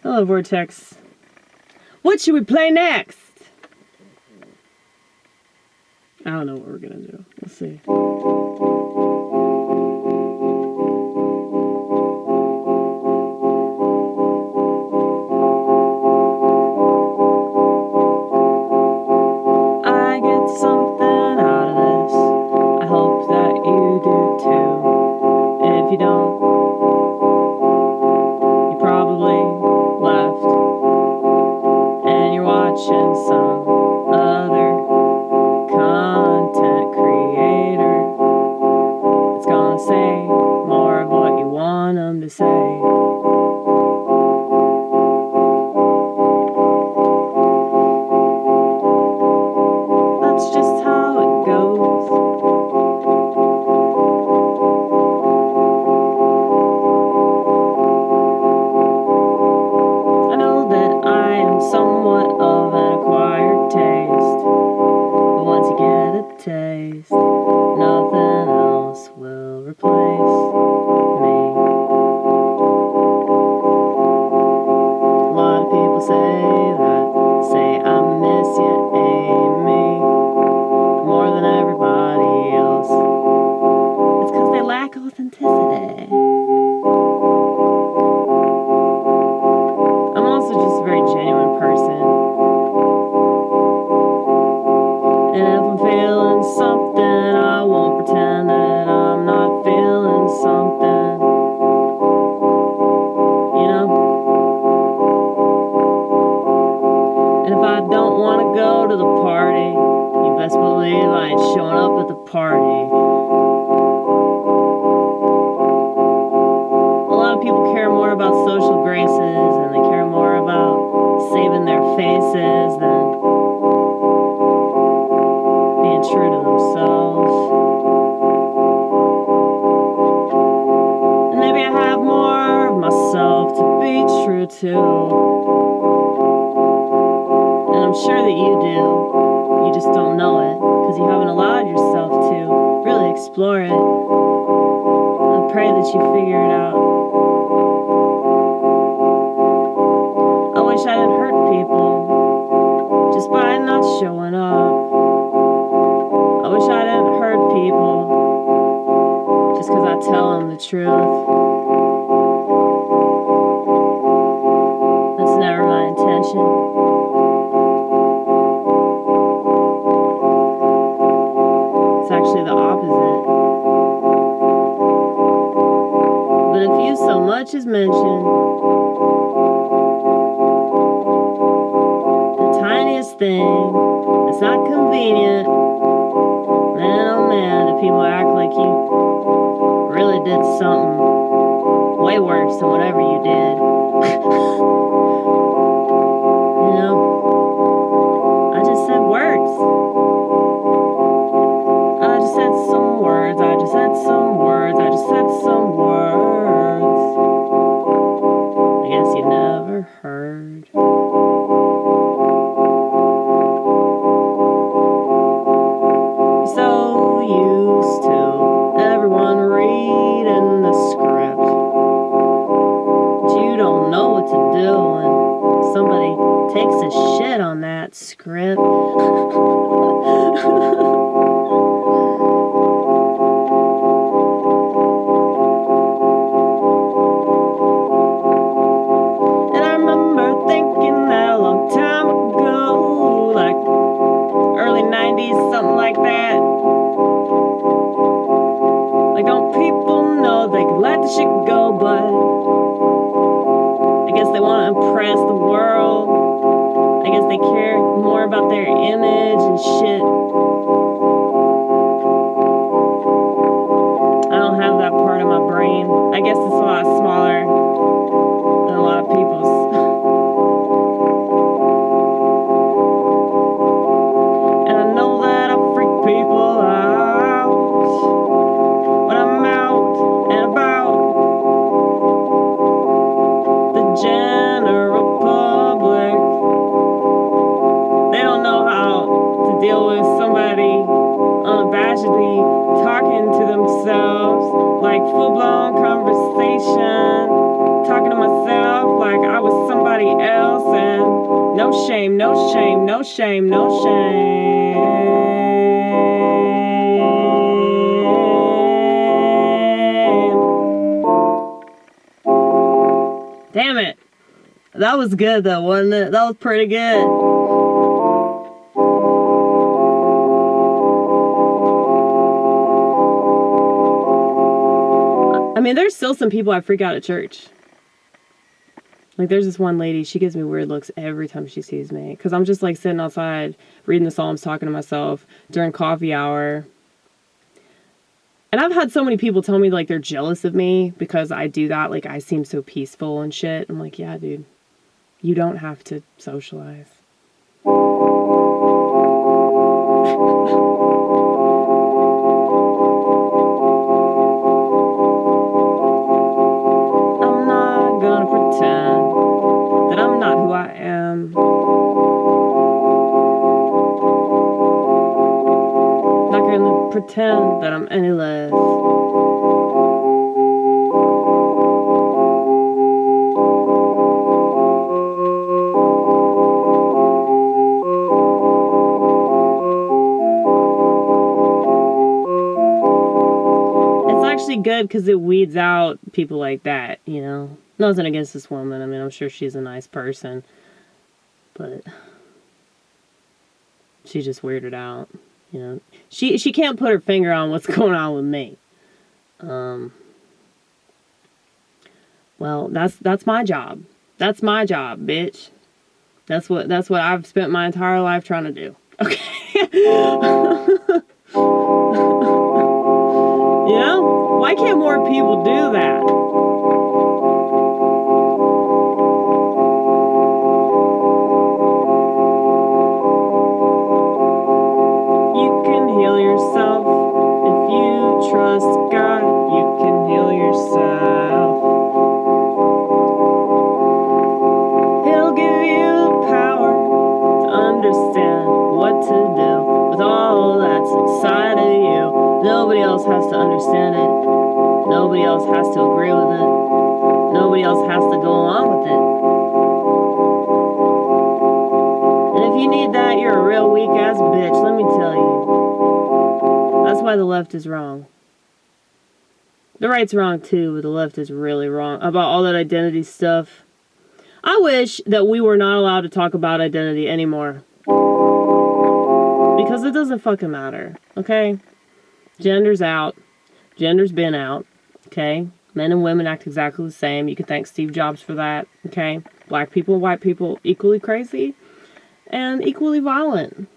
Hello, Vortex. What should we play next? I don't know what we're gonna do. We'll see. I get something out of this. I hope that you do too. If you don't, you probably left and you're watching some other content creator that's gonna say more of what you want them to say. That's just how it goes. I know that I am somewhat of an acquired taste, but once you get a taste, nothing else will replace me. A lot of people say I miss you, Amy, more than everybody else. It's because they lack authenticity. I'm also just a very genuine person. And if I'm feeling something, I won't pretend that I'm not feeling something. You know? And if I don't want to go to the party, you best believe I ain't showing up at the party. A lot of people care more about social graces and they care more about saving their faces than being true to themselves. And maybe I have more of myself to be true to. And I'm sure that you do. You just don't know it because you haven't allowed yourself to really explore it. I pray that you figure it out. I wish I didn't hurt people just by not showing up. I wish I didn't hurt people just because I tell them the truth. That's never my intention. It's actually the opposite. But if you so much as mention the tiniest thing that's not convenient, man, oh man, do people act like you really did something way worse than whatever you did. You know? I just said words. I just said some words. I just said some words. I just said some words. I guess you never heard. So used to everyone reading the script, but you don't know what to do when somebody takes a shit on that script. And I remember thinking that a long time ago, like early 90s, something like that. Like, don't people know they can let the shit go, but I guess they want to impress the world. I guess they care more about their image and shit. I don't have that part of my brain. I guess it's a lot smaller than a lot of people's. And I know that I freak people out when I'm out and about. The general public, they don't know how to deal with somebody unabashedly talking to themselves, like full-blown conversation, talking to myself like I was somebody everybody else, and no shame, no shame, no shame, no shame. Damn it. That was good though, wasn't it? That was pretty good. I mean, there's still some people I freak out at church. Like, there's this one lady, she gives me weird looks every time she sees me. Because I'm just, like, sitting outside, reading the Psalms, talking to myself during coffee hour. And I've had so many people tell me, like, they're jealous of me because I do that. Like, I seem so peaceful and shit. I'm like, yeah, dude. You don't have to socialize. I'm not gonna pretend that I'm not who I am. Not gonna pretend that I'm any less. Good because it weeds out people like that, you know. Nothing against this woman. I mean, I'm sure she's a nice person, but she just weirded out, you know. She can't put her finger on what's going on with me. Well, that's my job. That's my job, bitch. That's what I've spent my entire life trying to do. Okay. You know? Why can't more people do that? You can heal yourself if you trust God. You can heal yourself. He'll give you the power to understand what to do with all that's inside of you. Nobody else has to understand it. Nobody else has to agree with it. Nobody else has to go along with it. And if you need that, you're a real weak-ass bitch, let me tell you. That's why the left is wrong. The right's wrong too, but the left is really wrong about all that identity stuff. I wish that we were not allowed to talk about identity anymore. Because it doesn't fucking matter, okay? Gender's out. Gender's been out. Okay? Men and women act exactly the same. You can thank Steve Jobs for that. Okay? Black people and white people equally crazy and equally violent.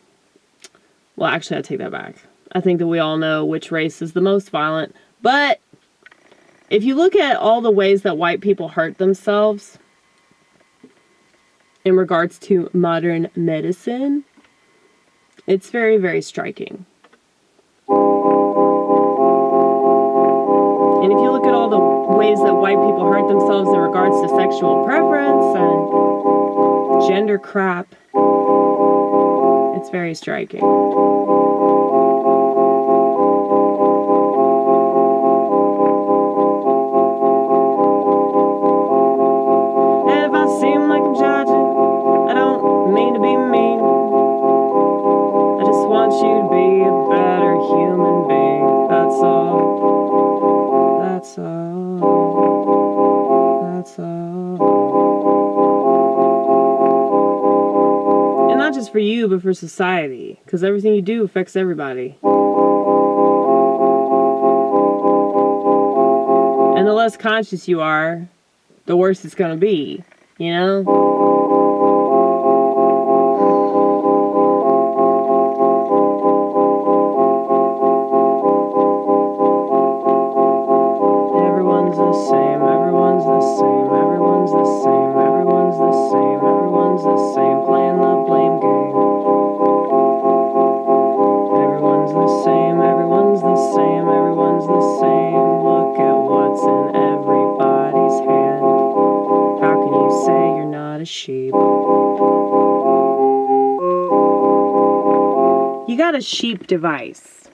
Well, actually, I take that back. I think that we all know which race is the most violent. But if you look at all the ways that white people hurt themselves in regards to modern medicine, it's very, very striking. And if you look at all the ways that white people hurt themselves in regards to sexual preference and gender crap, it's very striking. If I seem like I'm judging, I don't mean to be mean. I just want you to be a better human being, that's all. That's all. That's all. And not just for you, but for society. Because everything you do affects everybody. And the less conscious you are, the worse it's going to be. You know? Everyone's the same, everyone's the same, everyone's the same, everyone's the same, everyone's the same, playing the blame game. Everyone's the same, everyone's the same, everyone's the same. Look at what's in everybody's hand. How can you say you're not a sheep? You got a sheep device.